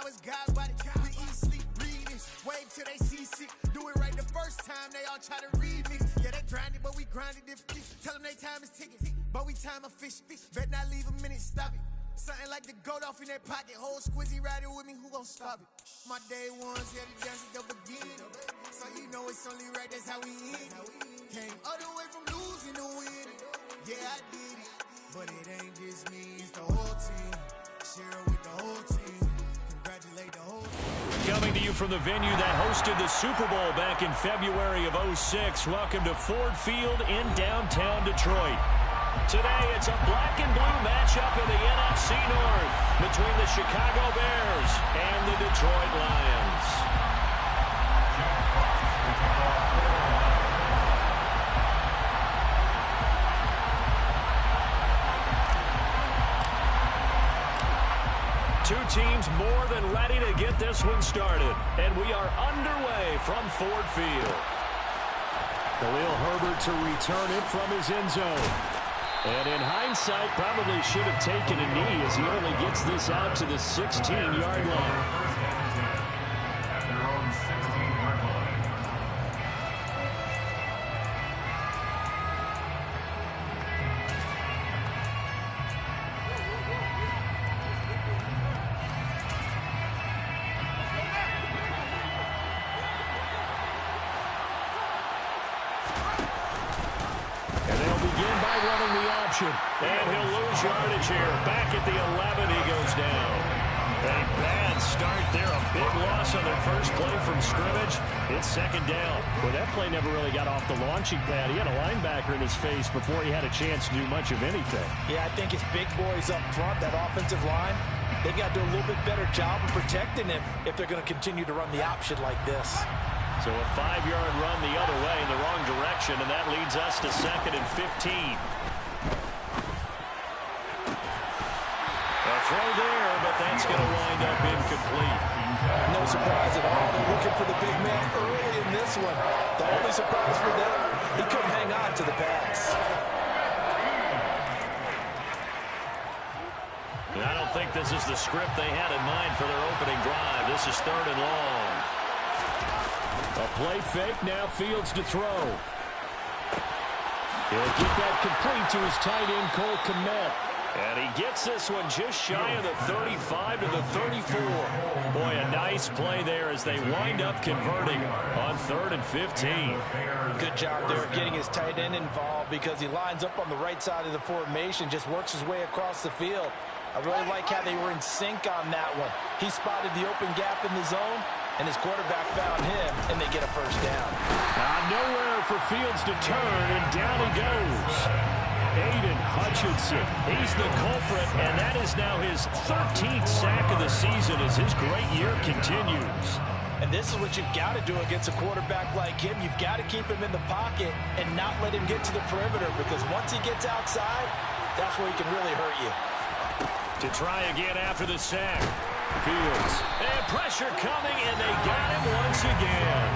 it's God body. We eat, sleep, breathe it. Wave till they see sick. Do it right the first time, they all try to remix. Yeah, they grinded, but we grinded differently. Tell them they time is ticking, but we time a fish. Bet not leave a minute, stop it. Something like the goat off in that pocket. Whole squizzy riding with me, who gon' stop it? My day ones here to dance at the beginning. So you know it's only right, that's how we end. Came all the way from losing to winning. Yeah, I did it. But it ain't just me, it's the whole team. Share it with the whole team. Congratulate the whole team. Coming to you from the venue that hosted the Super Bowl back in February of '06. Welcome to Ford Field in downtown Detroit. Today, it's a black and blue matchup in the NFC North between the Chicago Bears and the Detroit Lions. Two teams more than ready to get this one started, and we are underway from Ford Field. Khalil Herbert to return it from his end zone. And in hindsight, probably should have taken a knee as he only gets this out to the 16-yard line. And he'll lose yardage here. Back at the 11, he goes down. A bad start there. A big loss on their first play from scrimmage. It's second down. Well, that play never really got off the launching pad. He had a linebacker in his face before he had a chance to do much of anything. Yeah, I think his big boys up front, that offensive line, they've got to do a little bit better job of protecting him if they're going to continue to run the option like this. So a 5-yard run the other way in the wrong direction, and that leads us to 2nd and 15. Throw there, but that's going to wind up incomplete. No surprise at all. They're looking for the big man early in this one. The only surprise for them, he couldn't hang on to the pass. I don't think this is the script they had in mind for their opening drive. This is 3rd and long. A play fake, now Fields to throw. He'll get that complete to his tight end, Cole Kmet. And he gets this one just shy of the 35 to the 34. Boy, a nice play there as they wind up converting on 3rd and 15. Good job there of getting his tight end involved because he lines up on the right side of the formation, just works his way across the field. I really like how they were in sync on that one. He spotted the open gap in the zone, and his quarterback found him, and they get a first down. Nowhere for Fields to turn, and down he goes. Aiden Hutchinson, he's the culprit, and that is now his 13th sack of the season as his great year continues. And this is what you've got to do against a quarterback like him. You've got to keep him in the pocket and not let him get to the perimeter, because once he gets outside, that's where he can really hurt you. To try again after the sack. Fields. And pressure coming, and they got him once again.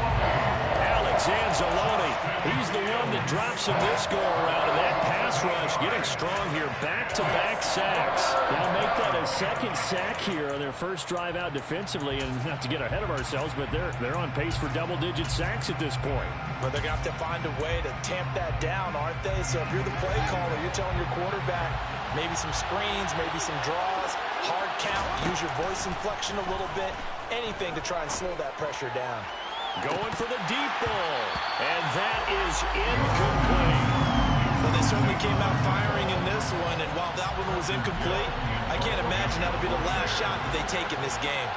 Alex Anzalone, he's the one that drops him this go-around, and that pass rush getting strong here. Back-to-back sacks. They'll make that a second sack here on their first drive out defensively, and not to get ahead of ourselves, but they're on pace for double-digit sacks at this point. But they're going to have to find a way to tamp that down, aren't they? So if you're the play caller, you're telling your quarterback maybe some screens, maybe some draws, hard count, use your voice inflection a little bit, anything to try and slow that pressure down. Going for the deep ball, and that is incomplete. Well, they certainly came out firing in this one, and while that one was incomplete, I can't imagine that'll be the last shot that they take in this game.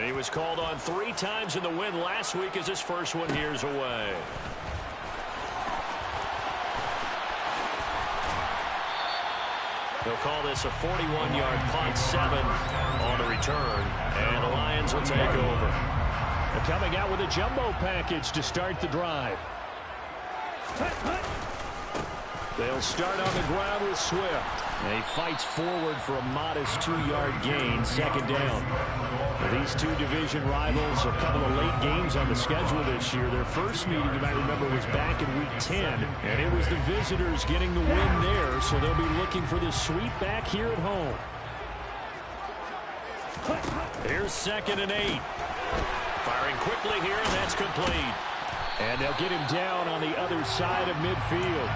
He was called on 3 times in the win last week as his first one here's away. They'll call this a 41-yard punt, 7 on the return, and the Lions will take over. They're coming out with a jumbo package to start the drive. They'll start on the ground with Swift. And he fights forward for a modest 2-yard gain, second down. These two division rivals, a couple of late games on the schedule this year. Their first meeting, you might remember, was back in Week 10, and it was the visitors getting the win there, so they'll be looking for the sweep back here at home. Here's 2nd and 8. Firing quickly here, and that's complete. And they'll get him down on the other side of midfield.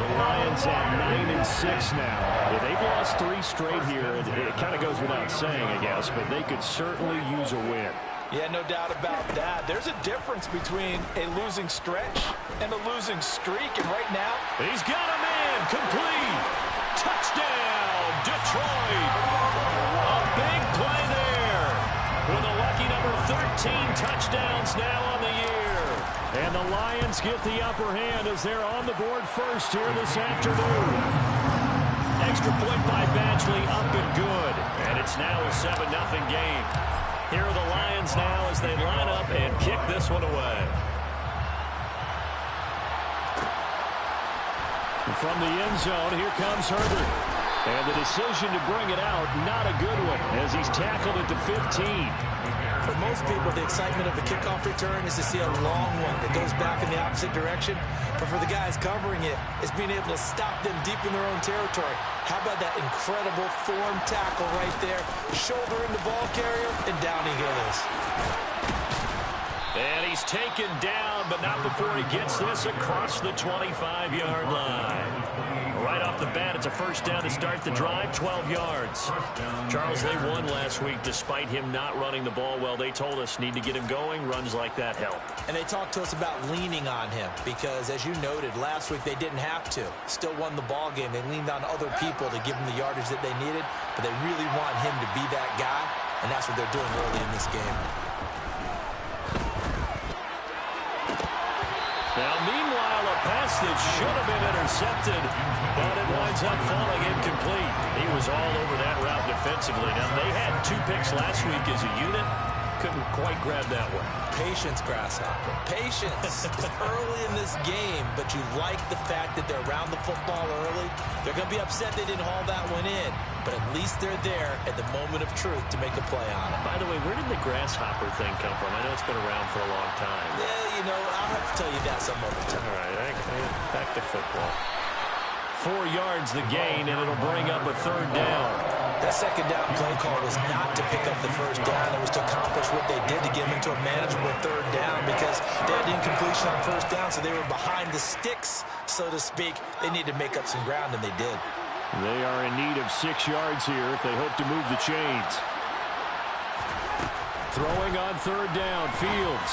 The Lions at 9-6 now. They've lost 3 straight here. It kind of goes without saying, I guess, but they could certainly use a win. Yeah, no doubt about that. There's a difference between a losing stretch and a losing streak, and right now, he's got a man complete. Touchdown, Detroit. A big play there. With a lucky number 13 touchdowns now on the year. And the Lions get the upper hand as they're on the board first here this afternoon. Extra point by Badgley, up and good. And it's now a 7-0 game. Here are the Lions now as they line up and kick this one away. From the end zone, here comes Herbert. And the decision to bring it out, not a good one, as he's tackled at the 15. For most people, the excitement of the kickoff return is to see a long one that goes back in the opposite direction. But for the guys covering it, it's being able to stop them deep in their own territory. How about that incredible form tackle right there? Shoulder in the ball carrier, and down he goes. And he's taken down, but not before he gets this across the 25-yard line. Right off the bat, it's a first down to start the drive, 12 yards. Charles, they won last week despite him not running the ball well. They told us need to get him going. Runs like that help. And they talked to us about leaning on him because, as you noted, last week they didn't have to. Still won the ball game. They leaned on other people to give them the yardage that they needed, but they really want him to be that guy, and that's what they're doing early in this game. Now, meanwhile, a pass that should have been intercepted, but it winds up falling incomplete. He was all over that route defensively. Now, they had 2 picks last week as a unit. Couldn't quite grab that one. Patience, Grasshopper. Patience. It's early in this game, but you like the fact that they're around the football early. They're going to be upset they didn't haul that one in, but at least they're there at the moment of truth to make a play on it. By the way, where did the Grasshopper thing come from? I know it's been around for a long time. Yeah, you know, I'll have to tell you that some other time. All right, back to football. 4 yards the gain, and it'll bring up a 3rd down. That 2nd down play call was not to pick up the 1st down. It was to accomplish what they did to get them into a manageable 3rd down because they had incompletion on 1st down, so they were behind the sticks, so to speak. They needed to make up some ground, and they did. They are in need of 6 yards here if they hope to move the chains. Throwing on 3rd down, Fields.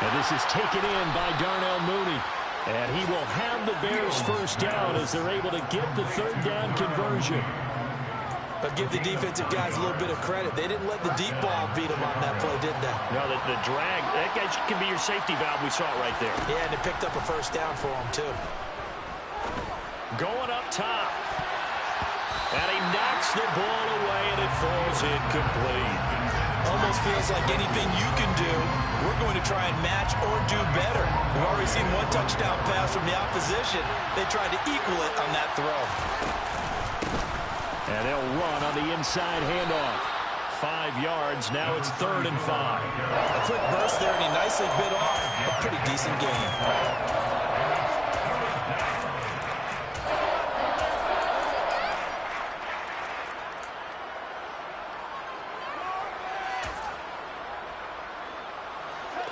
And this is taken in by Darnell Mooney. And he will have the Bears 1st down as they're able to get the 3rd down conversion. But give the defensive guys a little bit of credit. They didn't let the deep ball beat them on that play, did they? No, the drag, that guy can be your safety valve. We saw it right there. Yeah, and it picked up a 1st down for him, too. Going up top. And he knocks the ball away, and it falls incomplete. Almost feels like anything you can do, we're going to try and match or do better. We've already seen 1 touchdown pass from the opposition. They tried to equal it on that throw. And they'll run on the inside handoff. 5 yards. Now it's 3rd and 5. A quick burst there, and he nicely bit off a pretty decent game.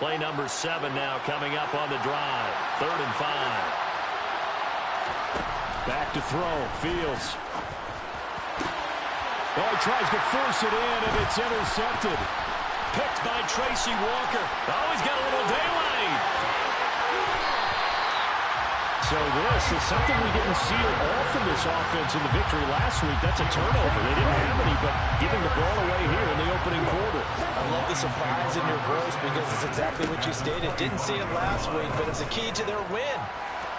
Play number 7 now coming up on the drive. 3rd and 5. Back to throw. Fields. Oh, he tries to force it in, and it's intercepted. Picked by Tracy Walker. Oh, he's got a little daylight. So this is something we didn't see at all from this offense in the victory last week. That's a turnover. They didn't have any, but giving the ball away here in the opening quarter. I love the surprise in your voice because it's exactly what you stated. Didn't see it last week, but it's a key to their win.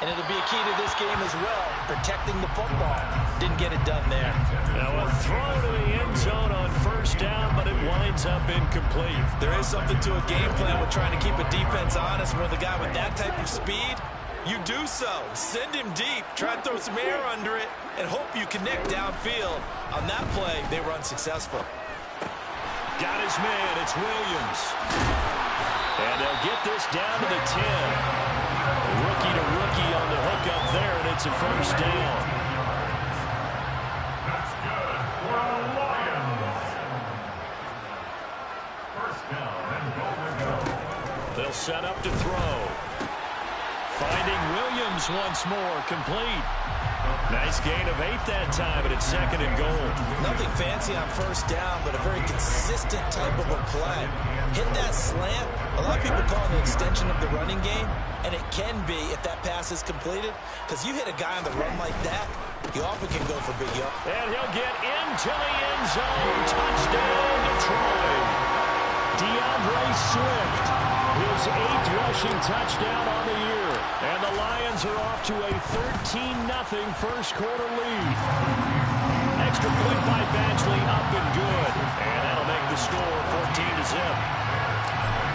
And it'll be a key to this game as well, protecting the football. Didn't get it done there. Now a throw to the end zone on 1st down, but it winds up incomplete. There is something to a game plan with trying to keep a defense honest. With a guy with that type of speed, you do so. Send him deep, try and throw some air under it, and hope you connect downfield. On that play, they were unsuccessful. Got his man, it's Williams. And they'll get this down to the 10. Rookie to rookie on the hook up there, and it's a 1st down. They'll set up to throw. Finding Williams once more, complete. Nice gain of 8 that time, and it's 2nd and goal. Nothing fancy on first down, but a very consistent type of a play. Hit that slant. A lot of people call it an extension of the running game, and it can be if that pass is completed, because you hit a guy on the run like that, you often can go for big yards. And he'll get into the end zone. Touchdown, Detroit. DeAndre Swift, his 8th rushing touchdown on the year. And the Lions are off to a 13-0 first quarter lead. Extra point by Badgley, up and good. And that'll make the score 14-0.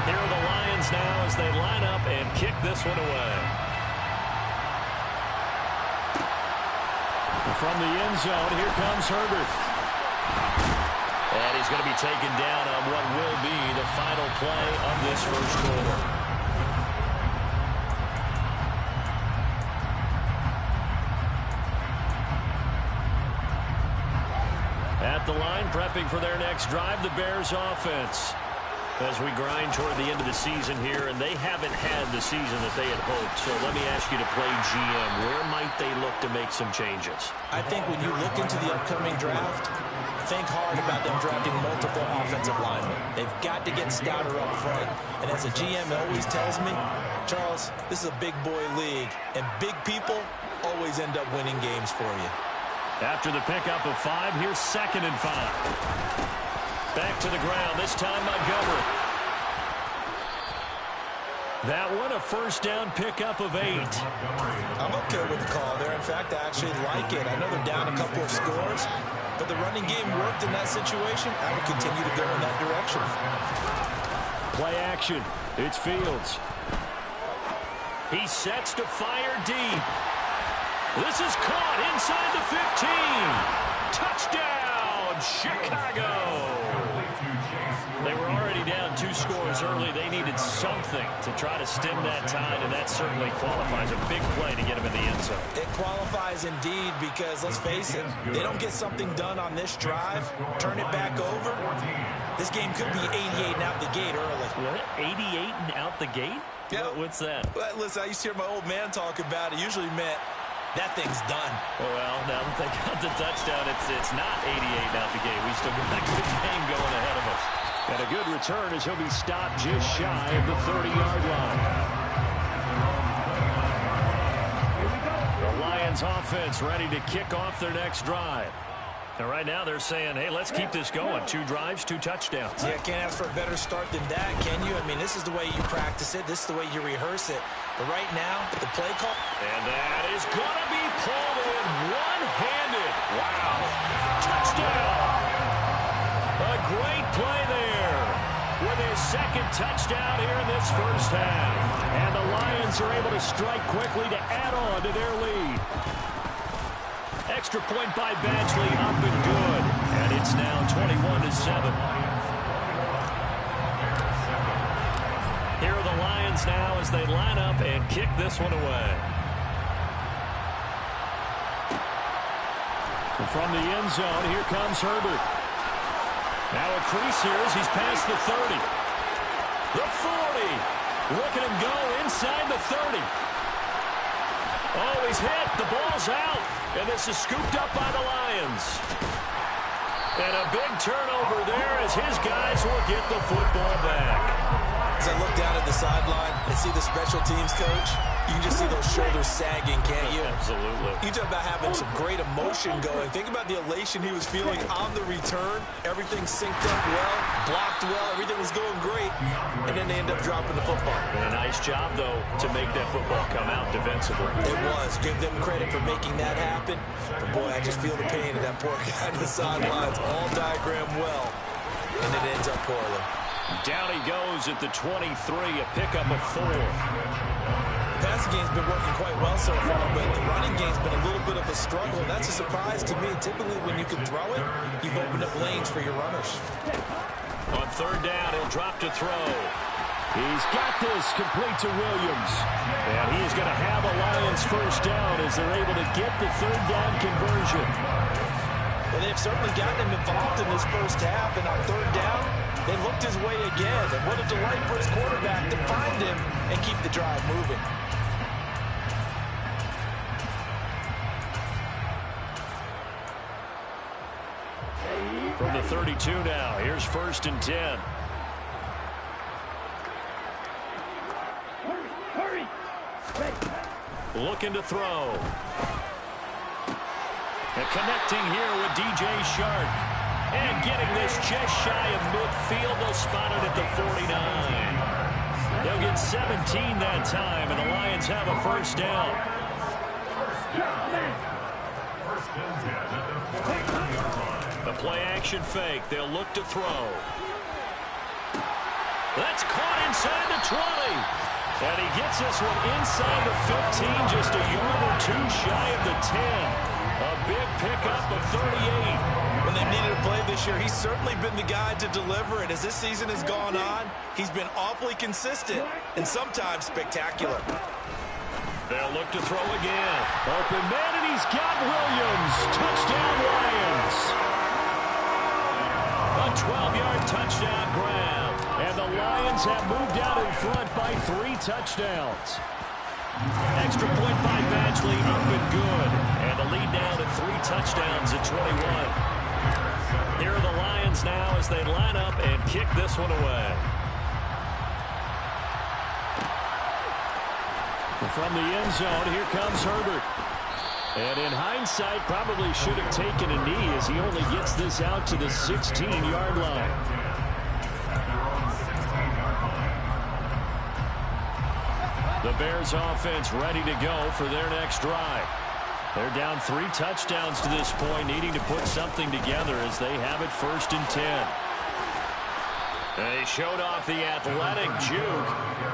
Here are the Lions now as they line up and kick this one away. From the end zone, here comes Herbert. And he's going to be taken down on what will be the final play of this first quarter. At the line, prepping for their next drive, the Bears offense. As we grind toward the end of the season here, and they haven't had the season that they had hoped. So let me ask you to play GM. Where might they look to make some changes? I think when you look into the upcoming draft, think hard about them drafting multiple offensive linemen. They've got to get stouter up front. And as a GM always tells me, Charles, this is a big boy league, and big people always end up winning games for you. After the pickup of 5, here's 2nd and 5. Back to the ground, this time Montgomery. That one a first down pickup of 8. I'm okay with the call there. In fact, I actually like it. I know they're down a couple of scores, but the running game worked in that situation. I would continue to go in that direction. Play action. It's Fields. He sets to fire deep. This is caught inside the 15. Touchdown, Chicago. They were already down 2 scores early. They needed something to try to stem that tide, and that certainly qualifies. A big play to get him in the end zone. It qualifies indeed because, let's face it, they don't get something done on this drive, turn it back over. This game could be 88 and out the gate early. What? 88 and out the gate? Yeah. What's that? Well, listen, I used to hear my old man talk about it. Usually meant that thing's done. Well, now that they got the touchdown, it's not 88 out the gate. We still got a good game going ahead of us. And a good return as he'll be stopped just shy of the 30-yard line. The Lions offense ready to kick off their next drive. And right now they're saying, hey, let's keep this going. 2 drives, 2 touchdowns. Yeah, can't ask for a better start than that, can you? I mean, this is the way you practice it. This is the way you rehearse it. But right now, the play call. And that is going to be pulled in one-handed. Wow. Touchdown. A great play there with his 2nd touchdown here in this first half. And the Lions are able to strike quickly to add on to their lead. Extra point by Badgley, up and good. And it's now 21-7. Here are the Lions now as they line up and kick this one away. And from the end zone, here comes Herbert. Now a crease here as he's past the 30. The 40. Look at him go inside the 30. Oh, he's hit. The ball's out. And this is scooped up by the Lions. And a big turnover there as his guys will get the football back. As I look down at the sideline and see the special teams coach, you can just see those shoulders sagging, can't you? Absolutely. You talk about having some great emotion going. Think about the elation he was feeling on the return. Everything synced up well, blocked well, everything was going great, and then they end up dropping the football. And a nice job, though, to make that football come out defensively. It was. Give them credit for making that happen. But, boy, I just feel the pain of that poor guy on the sidelines. All diagrammed well, and it ends up poorly. Down he goes at the 23, a pickup of 4. The passing game's been working quite well so far, but the running game's been a little bit of a struggle. That's a surprise to me. Typically, when you can throw it, you've opened up lanes for your runners. On 3rd down, he'll drop to throw. He's got this complete to Williams. And he is going to have a Lions first down as they're able to get the 3rd down conversion. Well, they've certainly gotten him involved in this first half, and on 3rd down, they looked his way again. And what a delight for his quarterback to find around him and keep the drive moving. From the 32 now, here's 1st and 10. Looking to throw. And connecting here with DJ Shark. And getting this just shy of midfield. They'll spot it at the 49. They'll get 17 that time, and the Lions have a 1st down. The play-action fake. They'll look to throw. That's caught inside the 20. And he gets this one inside the 15, just a yard or two shy of the 10. A big pickup of 38. When they needed a play this year, he's certainly been the guy to deliver it. As this season has gone on, he's been awfully consistent and sometimes spectacular. They'll look to throw again. Open man, and he's got Williams. Touchdown, Lions. A 12-yard touchdown grab. And the Lions have moved out in front by 3 touchdowns. Extra point by Badgley, up and good. And the lead now to 3 touchdowns at 21. Here are the Lions now as they line up and kick this one away. From the end zone, here comes Herbert. And in hindsight, probably should have taken a knee as he only gets this out to the 16-yard line. The Bears offense ready to go for their next drive. They're down 3 touchdowns to this point, needing to put something together as they have it 1st and 10. They showed off the athletic juke.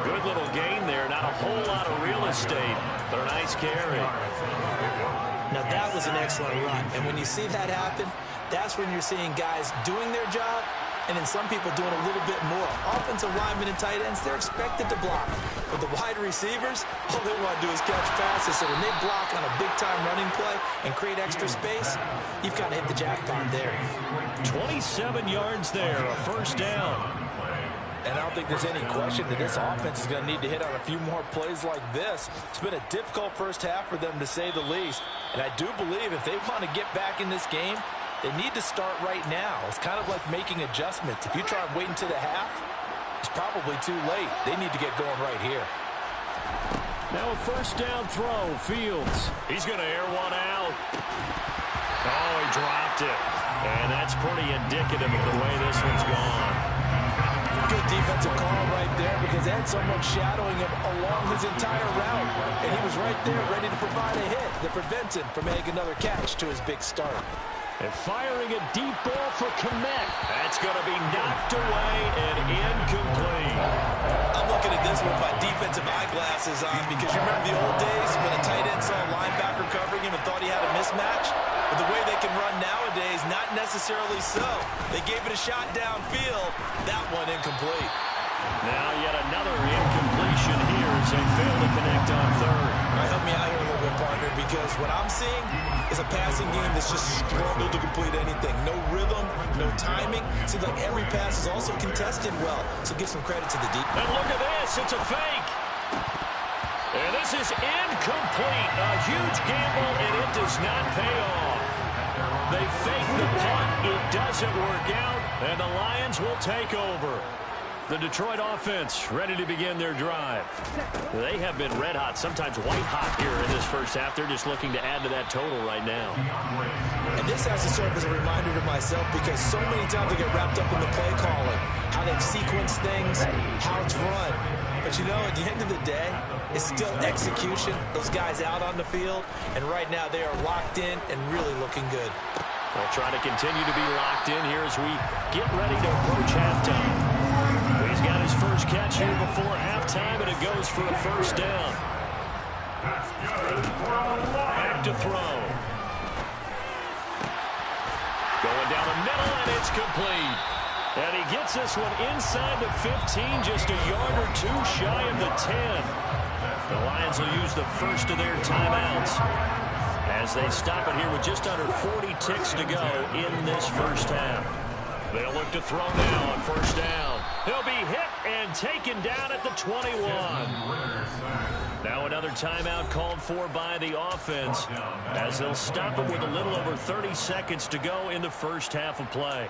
Good little gain there. Not a whole lot of real estate, but a nice carry. Now that was an excellent run. And when you see that happen, that's when you're seeing guys doing their job and then some people doing a little bit more. Offensive linemen and tight ends, they're expected to block. But the wide receivers, all they want to do is catch passes. So when they block on a big-time running play and create extra space, you've kind of hit the jackpot there. 27 yards there, a 1st down. And I don't think there's any question that this offense is going to need to hit on a few more plays like this. It's been a difficult first half for them, to say the least. And I do believe if they want to get back in this game, they need to start right now. It's kind of like making adjustments. If you try and wait until the half, it's probably too late. They need to get going right here. Now a 1st down throw, Fields. He's going to air one out. Oh, he dropped it. And that's pretty indicative of the way this one's gone. Good defensive call right there because they had someone shadowing him along his entire route. And he was right there ready to provide a hit that prevents him from making another catch to his big start. And firing a deep ball for Kmet. That's going to be knocked away and incomplete. I'm looking at this with my defensive eyeglasses on because you remember the old days when a tight end saw a linebacker covering him and thought he had a mismatch? But the way they can run nowadays, not necessarily so. They gave it a shot downfield. That one incomplete. Now yet another incompletion here as they fail to connect on 3rd. All right, help me out here a little bit, partner, because what I'm seeing is a passing game that's just struggled to complete anything. No rhythm, no timing. Seems like every pass is also contested well. So give some credit to the deep. And look at this. It's a fake. And this is incomplete. A huge gamble, and it does not pay off. They fake the punt. It doesn't work out, and the Lions will take over. The Detroit offense ready to begin their drive. They have been red hot, sometimes white hot here in this first half. They're just looking to add to that total right now. And this has to serve as a reminder to myself because so many times I get wrapped up in the play calling, how they've sequenced things, how it's run. But you know, at the end of the day, it's still execution. Those guys out on the field, and right now they are locked in and really looking good. They'll try to continue to be locked in here as we get ready to approach halftime. He's got his first catch here before halftime, and it goes for a 1st down. Back to throw. Going down the middle, and it's complete. And he gets this one inside the 15, just a yard or two shy of the 10. The Lions will use the first of their timeouts as they stop it here with just under 40 ticks to go in this first half. They'll look to throw now on 1st down. He'll be hit, and taken down at the 21. Now another timeout called for by the offense as they'll stop it with a little over 30 seconds to go in the first half of play.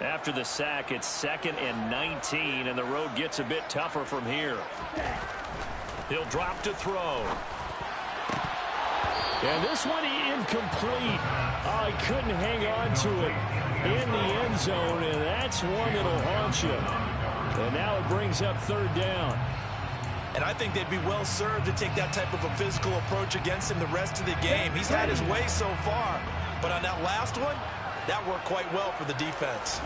After the sack, it's 2nd and 19, and the road gets a bit tougher from here. He'll drop to throw. And this one incomplete. Oh, he couldn't hang on to it in the end zone, and that's one that'll haunt you. And now it brings up 3rd down. And I think they'd be well served to take that type of a physical approach against him the rest of the game. He's had his way so far, but on that last one, that worked quite well for the defense.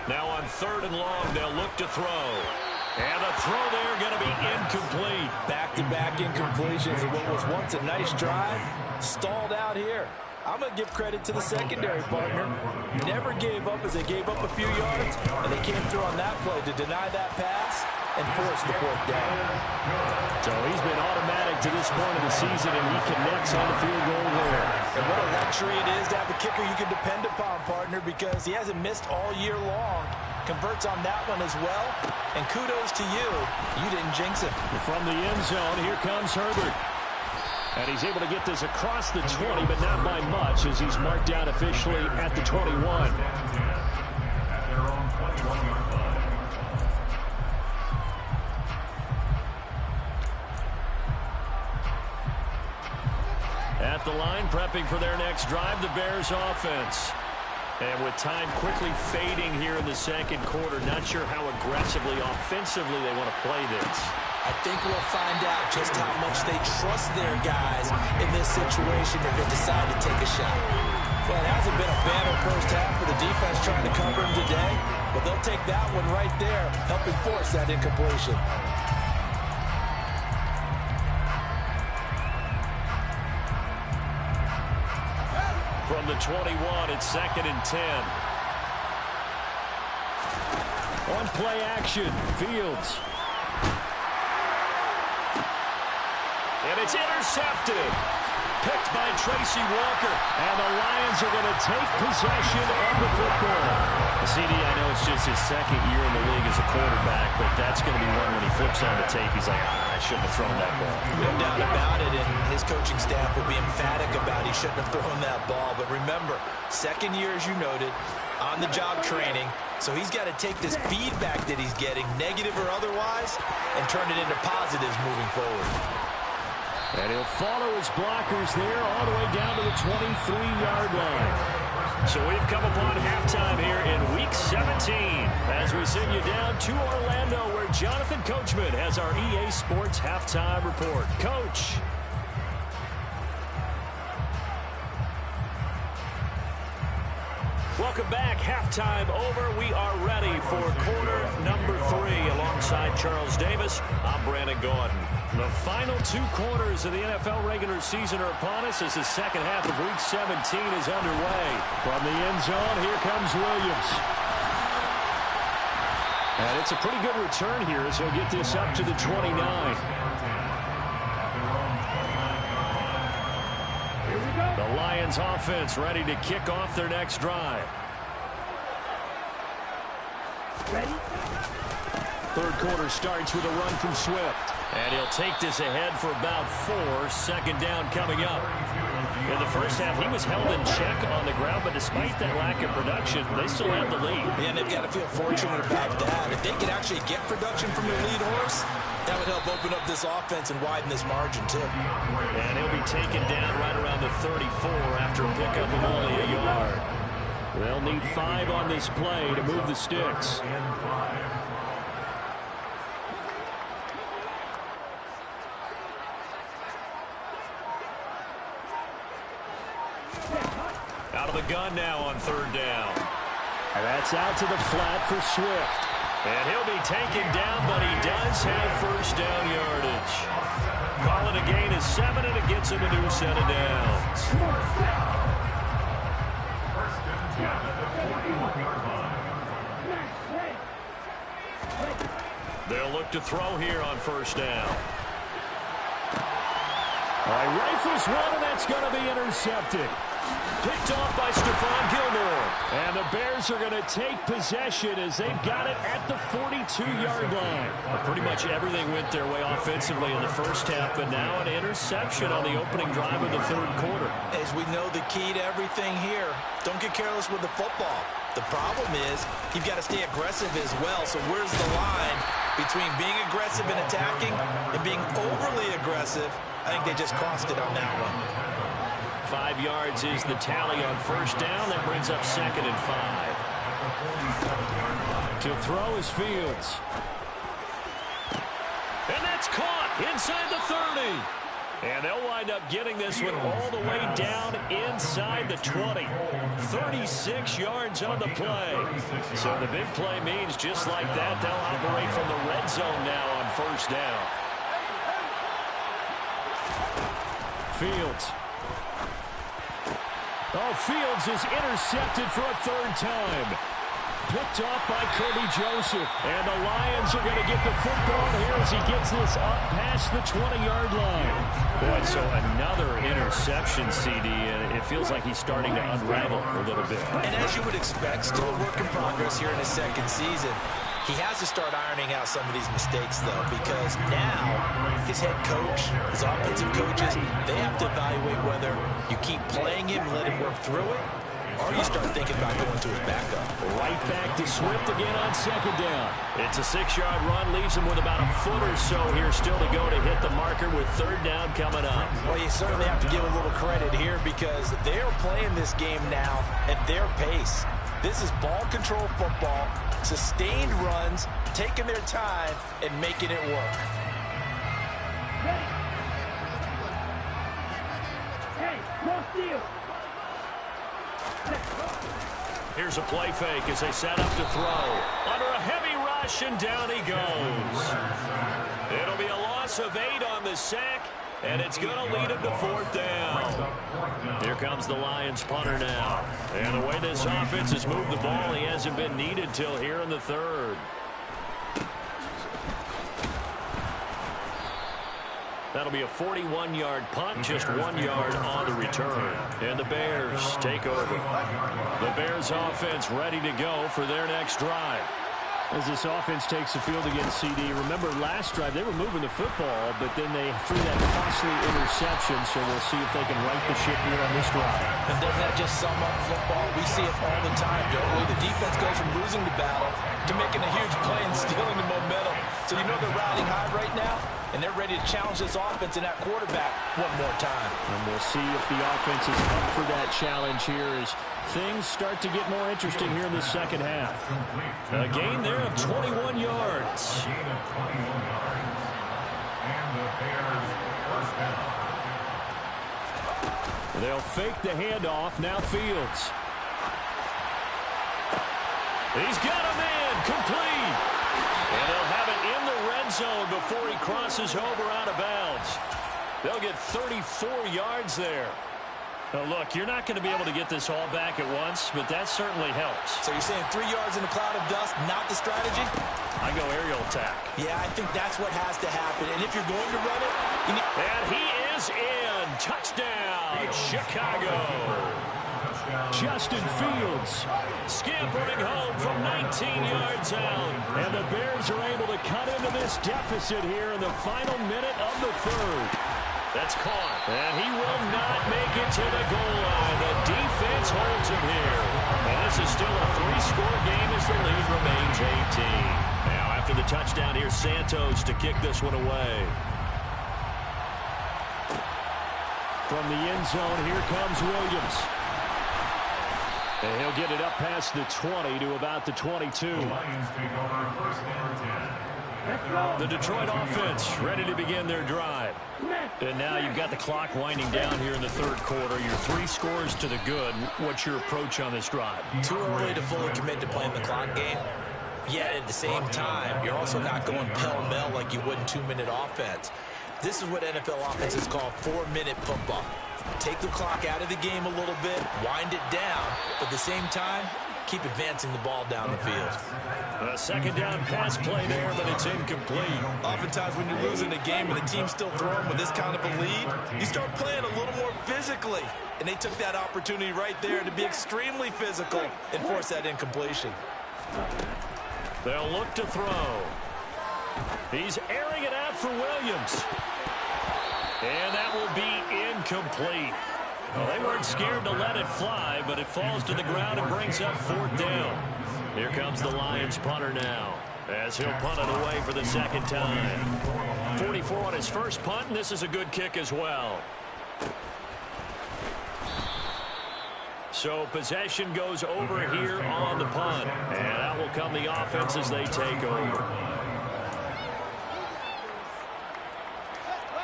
Now on 3rd and long, they'll look to throw. And the throw there going to be incomplete. Back-to-back incompletions of what was once a nice drive. Stalled out here. I'm going to give credit to the secondary partner. Never gave up as they gave up a few yards, and they came through on that play to deny that pass and force the 4th down. So he's been automatic to this point of the season, and he connects on the field goal there. And what a luxury it is to have a kicker you can depend upon, partner, because he hasn't missed all year long. Converts on that one as well. And kudos to you. You didn't jinx it. From the end zone, here comes Herbert. And he's able to get this across the 20, but not by much, as he's marked down officially at the 21. At the line, prepping for their next drive, the Bears offense. And with time quickly fading here in the 2nd quarter, not sure how aggressively, offensively they want to play this. I think we'll find out just how much they trust their guys in this situation if they decide to take a shot. Well, it hasn't been a banner first half for the defense trying to cover him today, but they'll take that one right there, helping force that incompletion. From the 21, it's 2nd and 10. On play action, Fields. And it's intercepted. Picked by Tracy Walker. And the Lions are going to take possession of the football. CD, I know it's just his 2nd year in the league as a quarterback, but that's going to be one when he flips on the tape. He's like, I shouldn't have thrown that ball. No doubt about it, and his coaching staff will be emphatic about he shouldn't have thrown that ball. But remember, 2nd year, as you noted, on-the-job training. So he's got to take this feedback that he's getting, negative or otherwise, and turn it into positives moving forward. And he'll follow his blockers there all the way down to the 23-yard line. So we've come upon halftime here in Week 17 as we send you down to Orlando where Jonathan Coachman has our EA Sports Halftime Report. Coach. Welcome back. Halftime over. We are ready for quarter number 3 alongside Charles Davis. I'm Brandon Gordon. The final 2 quarters of the NFL regular season are upon us as the 2nd half of Week 17 is underway. From the end zone, here comes Williams. And it's a pretty good return here as he'll get this up to the 29. The Lions offense ready to kick off their next drive. Ready? 3rd quarter starts with a run from Swift. And he'll take this ahead for about 4. 2nd down coming up. In the first half, he was held in check on the ground, but despite that lack of production, they still have the lead. And they've got to feel fortunate about that. If they can actually get production from their lead horse, that would help open up this offense and widen this margin, too. And he'll be taken down right around the 34 after a pickup of only a yard. They'll need 5 on this play to move the sticks. Out of the gun now on 3rd down. And that's out to the flat for Swift. And he'll be taken down, but he does have 1st down yardage. Call it a gain of 7, and it gets him a new set of downs. They'll look to throw here on first down. All right, rifles one, and that's going to be intercepted. Picked off by Stephon Gilmore. And the Bears are going to take possession as they've got it at the 42-yard line. Well, pretty much everything went their way offensively in the first half, but now an interception on the opening drive of the third quarter. As we know, the key to everything here, don't get careless with the football. The problem is you've got to stay aggressive as well. So where's the line between being aggressive and attacking and being overly aggressive? I think they just crossed it on that one. 5 yards is the tally on first down. That brings up 2nd and 5. To throw is Fields. And that's caught inside the 30. And they'll wind up getting this one all the way down inside the 20. 36 yards on the play. So the big play means just like that, they'll operate from the red zone now on first down. Fields. Oh, Fields is intercepted for a third time. Picked off by Kirby Joseph. And the Lions are going to get the football here as he gets this up past the 20-yard line. Boy, so another interception, CD, and it feels like he's starting to unravel a little bit. And as you would expect, still a work in progress here in his second season. He has to start ironing out some of these mistakes, though, because now his head coach, his offensive coaches, they have to evaluate whether you keep playing him, let him work through it, or you start thinking about going to his backup. Right back to Swift again on second down. It's a 6-yard run, leaves him with about a foot or so here still to go to hit the marker with third down coming up. Well, you certainly have to give a little credit here because they are playing this game now at their pace. This is ball control football, sustained runs, taking their time, and making it work. Hey, cross field. Here's a play fake as they set up to throw. Under a heavy rush, and down he goes. It'll be a loss of 8 on the sack, and it's going to lead him to fourth down. Here comes the Lions punter now. And the way this offense has moved the ball, he hasn't been needed till here in the third. That'll be a 41-yard punt, just 1 yard on the return. And the Bears take over. The Bears offense ready to go for their next drive. As this offense takes the field against CD, remember last drive they were moving the football, but then they threw that costly interception, so we'll see if they can right the ship here on this drive. And doesn't that just sum up football? We see it all the time, don't we? The defense goes from losing the battle to making a huge play and stealing the momentum. So you know they're riding high right now, and they're ready to challenge this offense and that quarterback one more time. And we'll see if the offense is up for that challenge here as things start to get more interesting here in the second half. A gain there of 21 yards. They'll fake the handoff. Now Fields. He's got him in. Complete. And they'll have it in the red zone before he crosses over out of bounds. They'll get 34 yards there. Now look, you're not going to be able to get this all back at once, but that certainly helps. So you're saying 3 yards in a cloud of dust, not the strategy? I go aerial attack. Yeah, I think that's what has to happen. And if you're going to run it, you need... And he is in. Touchdown, Chicago. Justin Fields scampering home from 19 yards out. And the Bears are able to cut into this deficit here in the final minute of the third. That's caught. And he will not make it to the goal line. The defense holds him here. And this is still a 3-score game as the lead remains 18. Now after the touchdown, here's Santos to kick this one away. From the end zone, here comes Williams. And he'll get it up past the 20 to about the 22. The Detroit offense ready to begin their drive. And now you've got the clock winding down here in the third quarter. You're 3 scores to the good. What's your approach on this drive? Too early to fully commit to playing the clock game. Yet at the same time, you're also not going pell-mell like you would in 2-minute offense. This is what NFL offenses call 4-minute football. Take the clock out of the game a little bit, wind it down, but at the same time, keep advancing the ball down the field. A second down pass play there, but it's incomplete. Oftentimes when you're losing a game and the team's still throwing with this kind of a lead, you start playing a little more physically. And they took that opportunity right there to be extremely physical and force that incompletion. They'll look to throw. He's airing it out for Williams. And that will be incomplete. Well, they weren't scared to let it fly, but it falls to the ground and brings up 4th down. Here comes the Lions punter now, as he'll punt it away for the second time. 44 on his first punt, and this is a good kick as well. So possession goes over here on the punt, and out will come the offense as they take over.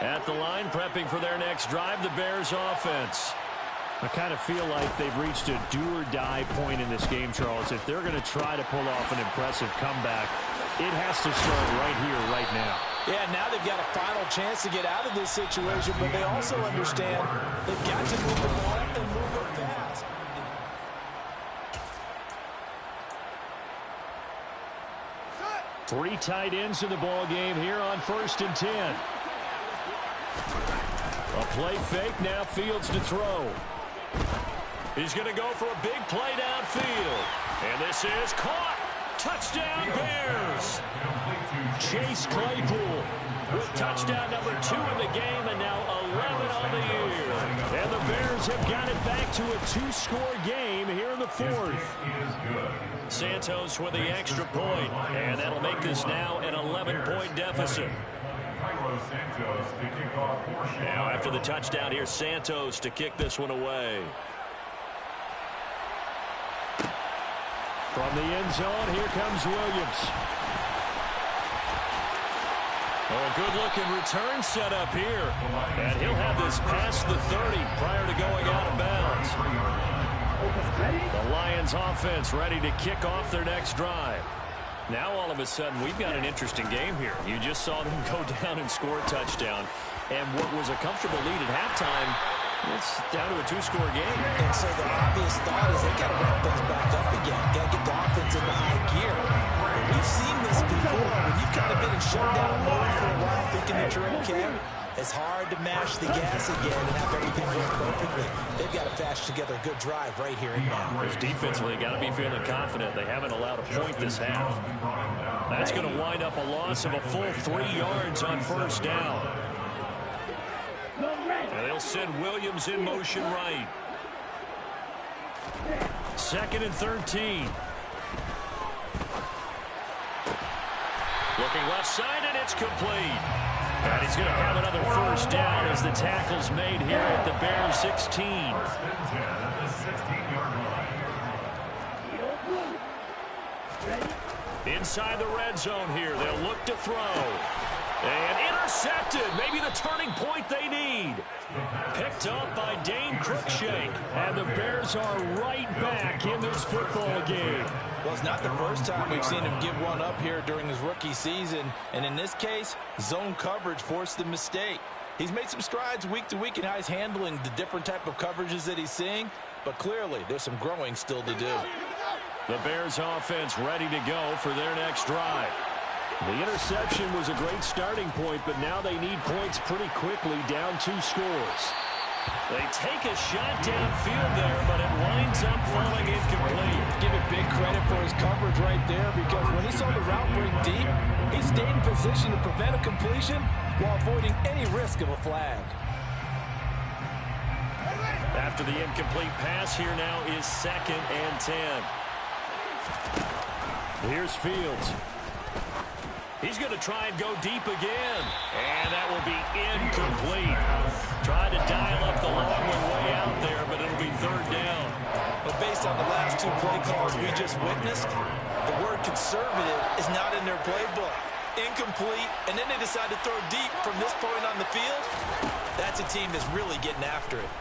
At the line, prepping for their next drive, the Bears offense. I kind of feel like they've reached a do-or-die point in this game, Charles. If they're going to try to pull off an impressive comeback, it has to start right here, right now. Yeah, now they've got a final chance to get out of this situation, but they also understand they've got to move the ball and move it fast. Three tight ends in the ball game here on 1st and 10. A play fake, now Fields to throw. He's going to go for a big play downfield. And this is caught. Touchdown, Bears. Chase Claypool with touchdown number 2 in the game and now 11 on the year. And the Bears have got it back to a 2-score game here in the 4th. Santos with the extra point, and that'll make this now an 11-point deficit. Now after the touchdown, here's Santos to kick this one away. From the end zone, here comes Williams. Oh, a good-looking return set up here. And he'll have this past the 30 prior to going out of bounds. The Lions offense ready to kick off their next drive. Now all of a sudden we've got an interesting game here. You just saw them go down and score a touchdown. And what was a comfortable lead at halftime, it's down to a 2-score game. And so the obvious thought is they got to ramp things back up again. Got to get the offense into high gear. We've seen this before. When you've kind of been in shutdown mode for a while thinking that you're okay, it's hard to mash the gas again and have everything work perfectly. They've got to fashion together a good drive right here and now. Because defensively, got to be feeling confident. They haven't allowed a point this half. That's going to wind up a loss of a full 3 yards on 1st down. And they'll send Williams in motion right. 2nd and 13. Looking left side, and it's complete. And he's going to have another 1st down as the tackle's made here at the Bears 16. Inside the red zone here, they'll look to throw. And intercepted, maybe the turning point they need. Picked up by Dane Cruikshank. And the Bears are right back in this football game. Well, it's not the first time we've seen him give one up here during his rookie season. And in this case, zone coverage forced the mistake. He's made some strides week to week in how he's handling the different type of coverages that he's seeing. But clearly, there's some growing still to do. The Bears offense ready to go for their next drive. The interception was a great starting point, but now they need points pretty quickly, down 2 scores. They take a shot downfield there, but it winds up falling incomplete. Give it big credit for his coverage right there, because when he saw the route break deep, he stayed in position to prevent a completion while avoiding any risk of a flag. After the incomplete pass, here now is 2nd and 10. Here's Fields. He's going to try and go deep again. And that will be incomplete. Tried to dial up the long one way out there, but it'll be 3rd down. But based on the last 2 play calls we just witnessed, the word conservative is not in their playbook. Incomplete, and then they decide to throw deep from this point on the field. That's a team that's really getting after it.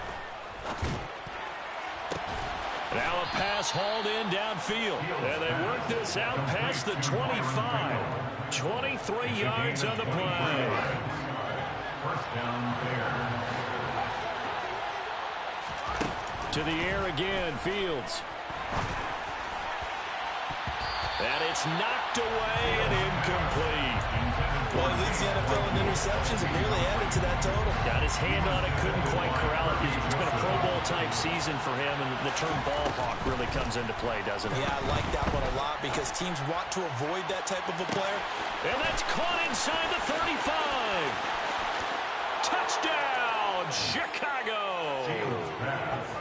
Now a pass hauled in downfield. And they work this out past the 25. 23 yards on the play. 1st down there. To the air again, Fields. And it's knocked away and incomplete. Well, he leads the NFL in interceptions and nearly added to that total. Got his hand on it, couldn't quite corral it. It's been a Pro Bowl-type season for him, and the term ball hawk really comes into play, doesn't it? Yeah, I like that one a lot because teams want to avoid that type of a player. And that's caught inside the 35. Touchdown, Chicago.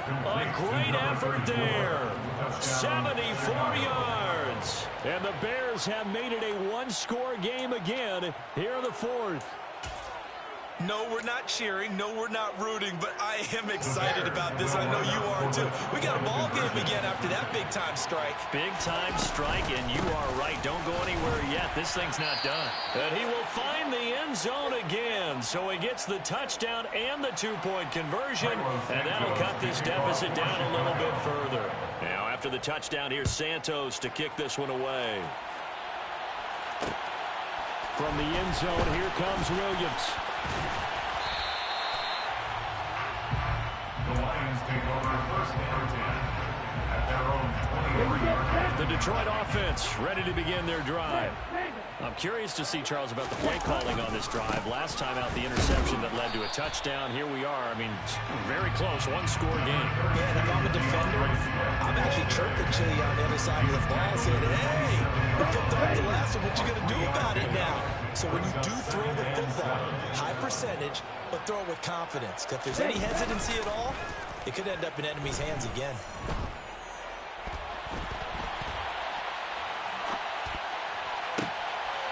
A great effort there. 74 yards. And the Bears have made it a one-score game again here in the fourth. No, we're not cheering. No, we're not rooting, but I am excited about this. I know you are too. We got a ball game again after that big-time strike. Big-time strike, and you are right. Don't go anywhere yet. This thing's not done. And he will find the end zone again. So he gets the touchdown and the two-point conversion, and that'll cut this deficit down a little bit further. Now, after the touchdown, here's Santos to kick this one away. From the end zone, here comes Williams. The Lions take over first and 10 at their own 20-yard. The Detroit offense ready to begin their drive. I'm curious to see, Charles, about the play calling on this drive. Last time out, the interception that led to a touchdown. Here we are. I mean, very close, one-score game. Yeah, and if I'm a defender, I'm actually chirping Chili on the other side of the ball saying, hey, we picked up the last one. What you going to do about it now? So when you do throw the football, high percentage, but throw it with confidence. If there's any hesitancy at all, it could end up in enemy's hands again.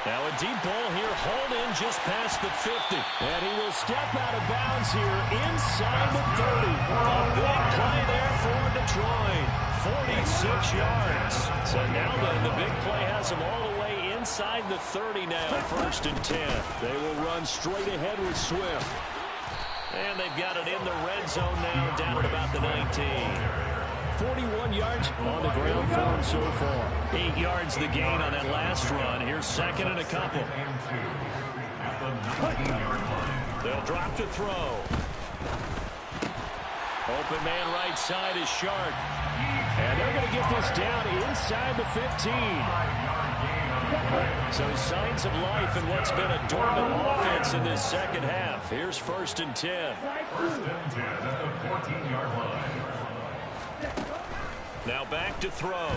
Now a deep ball here, hauled in just past the 50. And he will step out of bounds here inside the 30. A big play there for Detroit. 46 yards. So now then, the big play has him all the way inside the 30 now, first and 10. They will run straight ahead with Swift. And they've got it in the red zone now, down at about the 19. 41 yards on the ground for him so far. 8 yards the gain on that last run. Here's second and a couple. They'll drop to throw. Open man right side is Sharp. And they're going to get this down inside the 15. So signs of life in what's been a dormant offense in this second half. Here's first and 10. First and 10 at the 14-yard line. Now back to throw.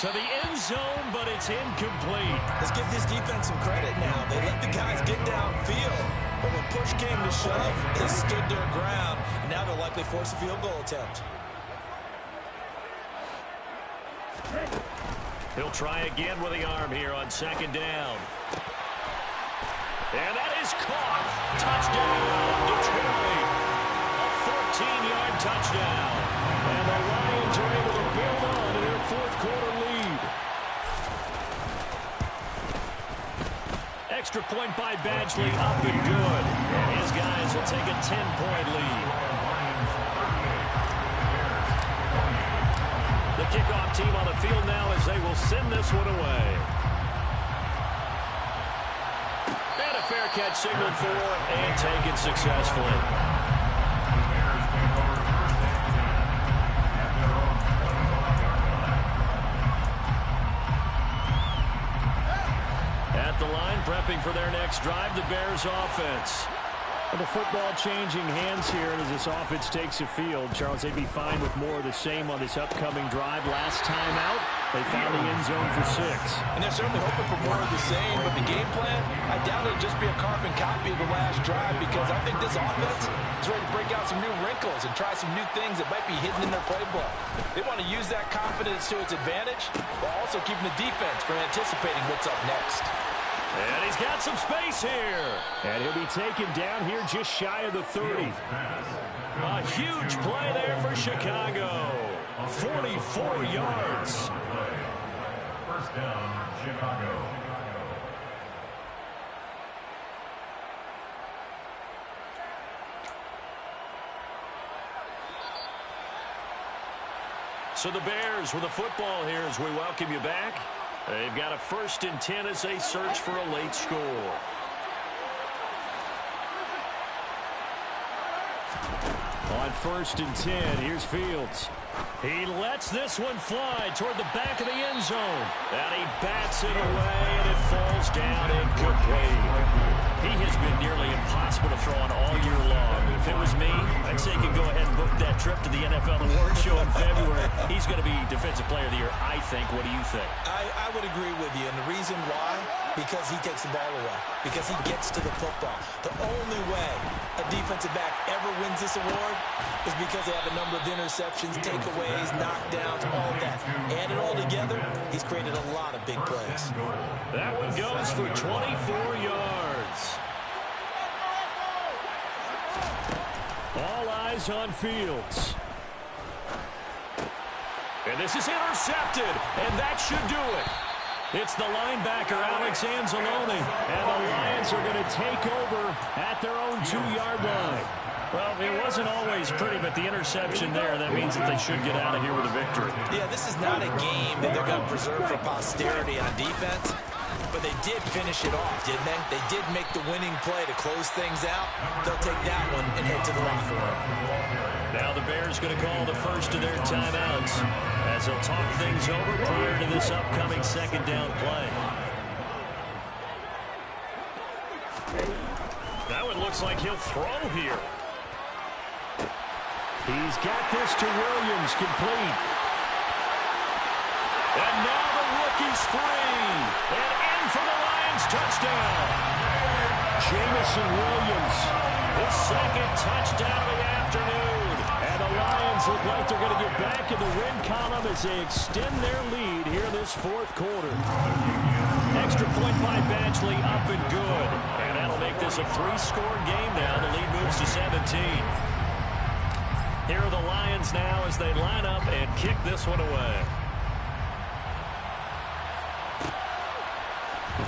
To the end zone, but it's incomplete. Let's give this defense some credit now. They let the guys get downfield, but when push came to shove, they stood their ground, and now they'll likely force a field goal attempt. He'll try again with the arm here on second down. And that is caught. Touchdown, Detroit. A 14-yard touchdown. And the Lions are able to build on to their fourth quarter lead. Extra point by Badgley, up and good. And his guys will take a 10-point lead. The kickoff team on the field now as they will send this one away. And a fair catch signaled for and taken successfully. At the line, prepping for their next drive, the Bears offense. The football changing hands here, and as this offense takes the field, Charles, they'd be fine with more of the same on this upcoming drive. Last time out, they found the end zone for 6. And they're certainly hoping for more of the same, but the game plan, I doubt it'll just be a carbon copy of the last drive, because I think this offense is ready to break out some new wrinkles and try some new things that might be hidden in their playbook. They want to use that confidence to its advantage, while also keeping the defense from anticipating what's up next. And he's got some space here. And he'll be taken down here just shy of the 30. A huge play there for Chicago. 44 yards. First down, Chicago. So the Bears with the football here as we welcome you back. They've got a first and 10 as they search for a late score. 1st and 10. Here's Fields. He lets this one fly toward the back of the end zone. And he bats it away, and it falls down incomplete. He has been nearly impossible to throw on all year long. If it was me, I'd say he could go ahead and book that trip to the NFL Awards Show in February. He's going to be Defensive Player of the Year, I think. What do you think? I would agree with you, and the reason why, because he takes the ball away, because he gets to the football. The only way a defensive back ever wins this award is because they have a number of interceptions, takeaways, knockdowns, all that. Add it all together, he's created a lot of big plays. That one goes for 24 yards. All eyes on Fields. And this is intercepted, and that should do it. It's the linebacker, Alex Anzalone, and the Lions are going to take over at their own 2-yard line. Well, it wasn't always pretty, but the interception there, that means that they should get out of here with a victory. Yeah, this is not a game that they're going to preserve for posterity on defense, but they did finish it off, didn't they? They did make the winning play to close things out. They'll take that one and head to the locker room. Now the Bears going to call the first of their timeouts as they'll talk things over prior to this upcoming 2nd down play. That one looks like he'll throw here. He's got this to Williams, complete. And now the rookie's free. And in for the Lions, touchdown. Jamison Williams, his 2nd touchdown of the afternoon. And the Lions look like they're going to get back in the win column as they extend their lead here this 4th quarter. Extra point by Badgley, up and good. And that'll make this a 3-score game now. The lead moves to 17. Here are the Lions now as they line up and kick this one away.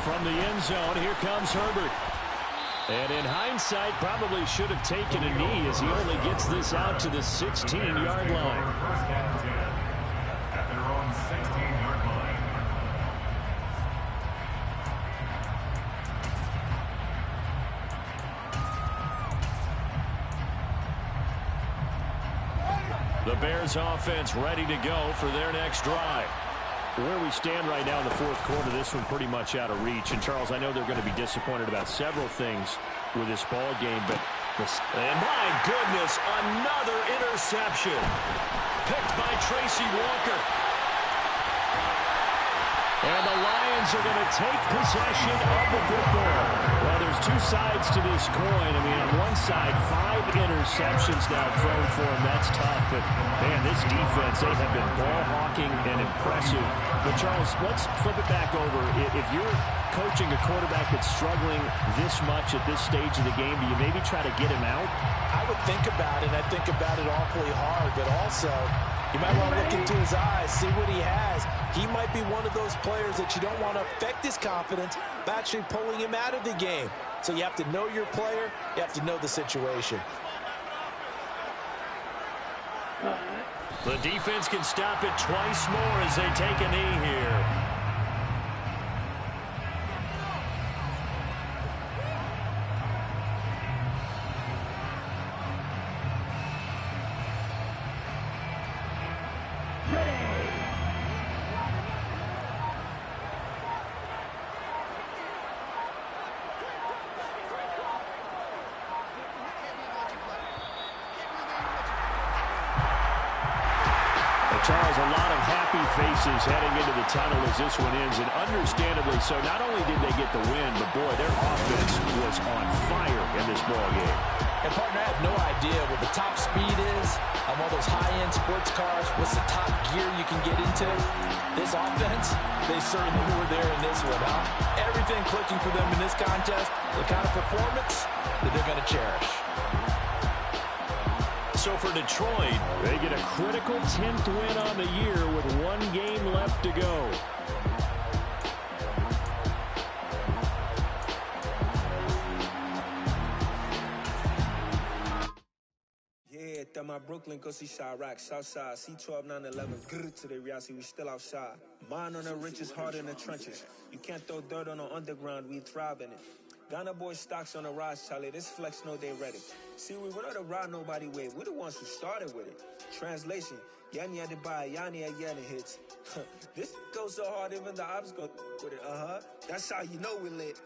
From the end zone, here comes Herbert. And in hindsight, probably should have taken a knee as he only gets this out to the 16-yard line. First and 10 at their own 16-yard line. The Bears offense ready to go for their next drive. Where we stand right now in the 4th quarter, this one pretty much out of reach. And, Charles, I know they're going to be disappointed about several things with this ball game, but and my goodness, another interception. Picked by Tracy Walker. And the Lions are going to take possession of the football. Well, there's 2 sides to this coin. I mean, on one side, 5 interceptions now thrown for him. That's tough. But, man, this defense, they have been ball-hawking and impressive. But, Charles, let's flip it back over. If you're coaching a quarterback that's struggling this much at this stage of the game, do you maybe try to get him out? I would think about it. I think about it awfully hard, but also you might want to look into his eyes, see what he has. He might be one of those players that you don't want to affect his confidence by actually pulling him out of the game. So you have to know your player. You have to know the situation. The defense can stop it twice more as they take a knee here. Charles, a lot of happy faces heading into the tunnel as this one ends, and understandably so. Not only did they get the win, but, boy, their offense was on fire in this ball game. And, partner, I have no idea what the top speed is on one of those high-end sports cars. What's the top gear you can get into? This offense, they certainly were there in this one, huh? Everything clicking for them in this contest, the kind of performance that they're going to cherish. So for Detroit, they get a critical 10th win on the year with 1 game left to go. Yeah, that my Brooklyn, go see Chirac, Southside, C12, 911, grrr to the reality, we still outside. Mine on the riches, hard in the trenches. You can't throw dirt on the underground, we thrive in it. Ghana boy stocks on the rise, Charlie. This flex know they ready. See, we went on the ride nobody wave. We're the ones who started with it. Translation, Yanni had to buy, Yanni had Yanni hits. This goes so hard, even the ops go with it. That's how you know we lit.